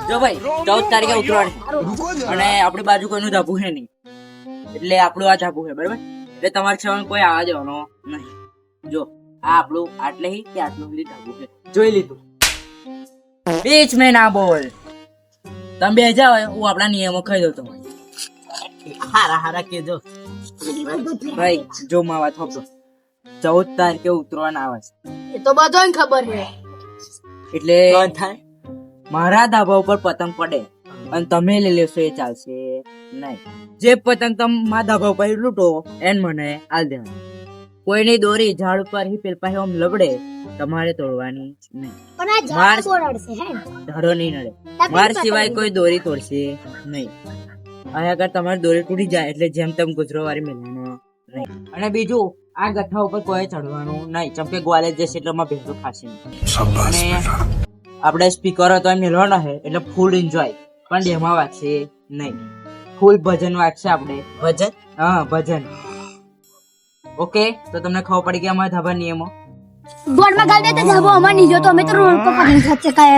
જો ભાઈ 14 તારીખે ઉતરવાની અને આપણી બાજુ કોઈનું ધાબુ છે નહીં, એટલે આપણું આ ધાબુ છે બરાબર. એટલે તમારે છે કોઈ આવવા દેવાનો નહીં. જો આ આપણું આટલે કે આટલું સુધી ધાબુ છે, જોઈ લીધું. બીચ મેં ના બોલ. તમે બે જાઓ, હું આપણા નિયમો કહી દઉં તમને. હારા હારા કેજો ભાઈ. જો માવા થોપો 14 તારીખે ઉતરવાના આવે છે, એ તો બધાને ખબર છે. એટલે મારા ધાબા ઉપર પતંગ પડે અને તમે લઈ લેશો એ ચાલશે નહીં. જે પતંગ તમે મારા ધાબા ઉપર લૂંટો એને મને આલ દેવાની. કોઈની દોરી ઝાડ ઉપર પેલ પાસે આમ લબડે તમારે તોડવાની નહીં. પણ આ ઝાડ તોડશે હે ઝાડો નહીં નડે. માર સિવાય કોઈ દોરી તોડશે નહીં. અહીંયા આગળ તમારી દોરી તૂટી જાય એટલે જેમ તેમ ગુજરો વાળી મેળવાનો નહીં. અને બીજું આ ગઠ્ઠા ઉપર કોઈ ચડવાનું નહીં, ચમકે ગ્વાલે જશે એટલે માં ભેગું ખાશે નહીં. અને આપણે સ્પીકરો તો મેળવાના છે એટલે ફૂલ એન્જોય, પણ ડેમાં વાગશે નહીં. ફૂલ ભજન વાગશે આપણે. ભજન? હા ભજન. ઓકે, તો તમને ખબર પડી કે અમારા ધાબા નિયમો. બોર્ડમાં ગાલ દે તો ધાબો અમાર નહીં જો તો અમે તો રોડ પર પકડી શકશે કાય.